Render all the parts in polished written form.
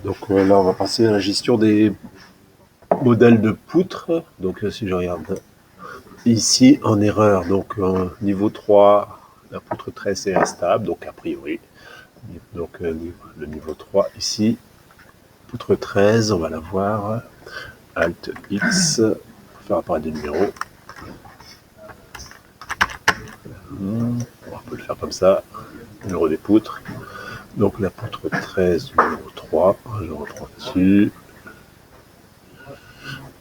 Donc là, on va passer à la gestion des modèles de poutres. Donc si je regarde ici en erreur, donc niveau 3, la poutre 13 est instable, donc a priori. Donc le niveau 3 ici, poutre 13, on va la voir. Alt X pour faire apparaître des numéros. On peut le faire comme ça. Numéro des poutres. Donc la poutre 13, numéro 3, je reprends dessus.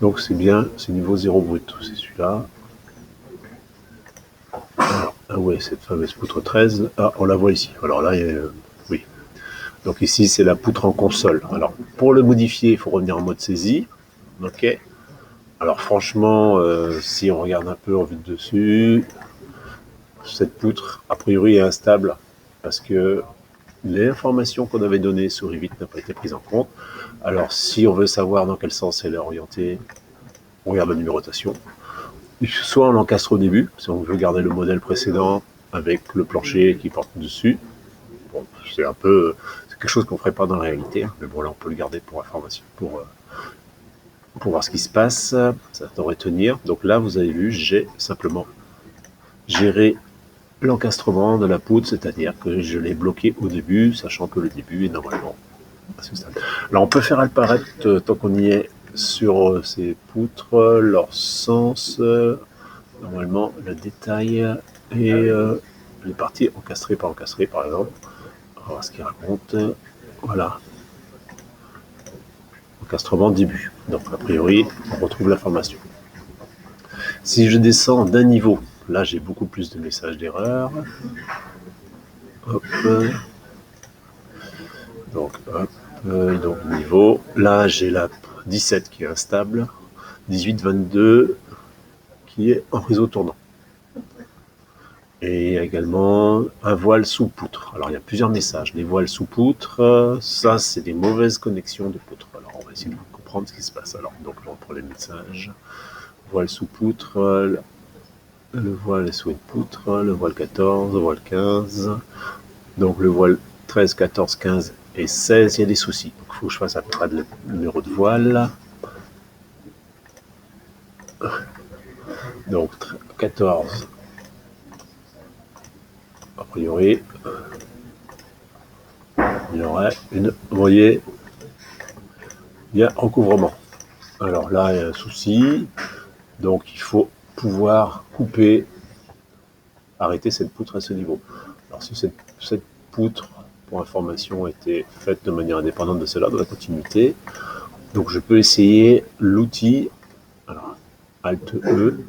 Donc c'est bien, c'est niveau 0 brut, c'est celui-là. Ah ouais, cette fameuse poutre 13, ah, on la voit ici. Alors là, oui. Donc ici, c'est la poutre en console. Alors, pour le modifier, il faut revenir en mode saisie. OK. Alors franchement, si on regarde un peu en vue de dessus, cette poutre, a priori, est instable parce que l'information qu'on avait donnée sur Revit n'a pas été prise en compte. Alors, si on veut savoir dans quel sens elle est orientée, on regarde la numérotation. Soit on l'encastre au début, si on veut garder le modèle précédent avec le plancher qui porte dessus. Bon, c'est un peu, c'est quelque chose qu'on ferait pas dans la réalité, hein, mais bon là on peut le garder pour information, pour voir ce qui se passe. Ça devrait tenir. Donc là vous avez vu, j'ai simplement géré l'encastrement de la poutre, c'est-à-dire que je l'ai bloqué au début, sachant que le début est normalement à ce stade. Alors on peut faire apparaître, tant qu'on y est, sur ces poutres, leur sens, normalement le détail et les parties encastrées par encastrées par exemple. On va voir ce qu'il raconte. Voilà, encastrement début. Donc a priori, on retrouve l'information. Si je descends d'un niveau, là j'ai beaucoup plus de messages d'erreur. Hop. Donc niveau. Là j'ai la 17 qui est instable, 18, 22 qui est en réseau tournant. Et également un voile sous poutre. Alors il y a plusieurs messages. Les voiles sous poutre, ça c'est des mauvaises connexions de poutre. Alors on va essayer de comprendre ce qui se passe. Alors donc on prend les messages. Voile sous poutre, le voile est sous une poutre, le voile 14, le voile 15. Donc le voile 13, 14, 15 et 16, il y a des soucis. Donc il faut que je fasse à peu près le numéro de voile. Donc 14, a priori, il y aurait une, vous voyez, il y a recouvrement. Alors là, il y a un souci. Donc il faut pouvoir couper, arrêter cette poutre à ce niveau. Alors si cette poutre, pour information, était faite de manière indépendante de celle-là, de la continuité, donc je peux essayer l'outil, alors Alt E,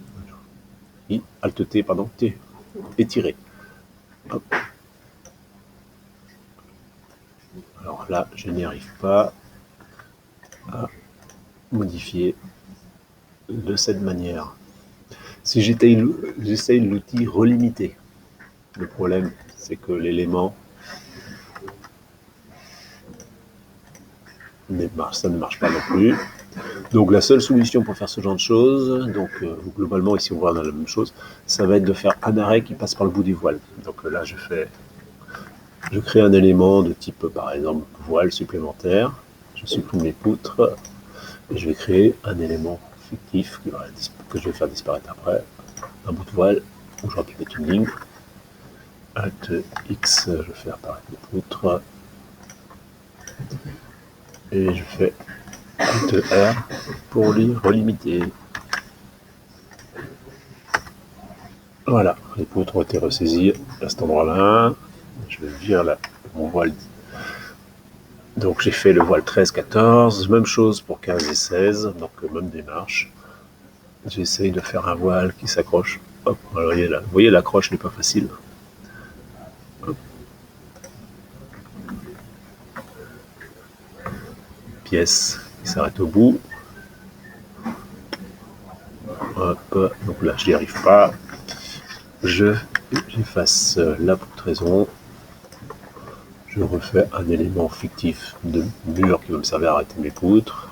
Alt T, pardon, T, étirer. Hop. Alors là, je n'y arrive pas à modifier de cette manière. Si j'essaye l'outil relimiter, le problème, c'est que l'élément, ça ne marche pas non plus. Donc la seule solution pour faire ce genre de choses, donc globalement ici on voit dans la même chose, ça va être de faire un arrêt qui passe par le bout du voile. Donc là je crée un élément de type par exemple voile supplémentaire, je supprime mes poutres et je vais créer un élément fictif que je vais faire disparaître après, un bout de voile où j'aurais pu mettre une ligne. Alt X, je fais apparaître mes poutres et je fais Alt R pour les relimiter. Voilà, les poutres ont été ressaisies à cet endroit-là. Je vais virer mon voile. Donc j'ai fait le voile 13, 14, même chose pour 15 et 16, donc même démarche. J'essaye de faire un voile qui s'accroche. Hop, alors, vous voyez l'accroche n'est pas facile. Hop. Pièce qui s'arrête au bout. Hop, donc là je n'y arrive pas. J'efface la poutraison. Je refais un élément fictif de mur qui va me servir à arrêter mes poutres.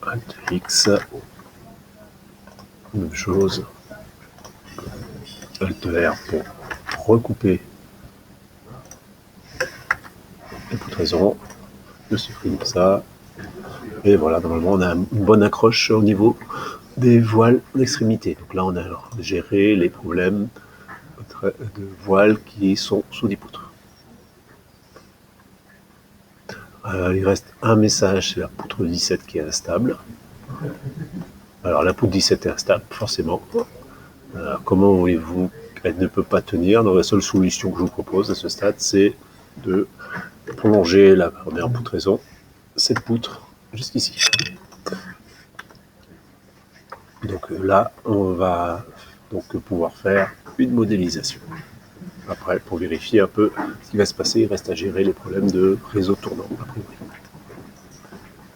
Alt X. Même chose. Alt R pour recouper la poutraison, je supprime ça, et voilà, normalement on a une bonne accroche au niveau des voiles d'extrémité. Donc là on a géré les problèmes de voiles qui sont sous des poutres. Il reste un message, c'est la poutre 17 qui est instable. Alors la poutre 17 est instable, forcément. Comment voulez-vous qu'elle ne peut pas tenir? Donc la seule solution que je vous propose à ce stade, c'est de prolonger la première poutraison, cette poutre, jusqu'ici. Donc là, on va donc pouvoir faire une modélisation. Après, pour vérifier un peu ce qui va se passer, il reste à gérer les problèmes de réseau tournant, a priori.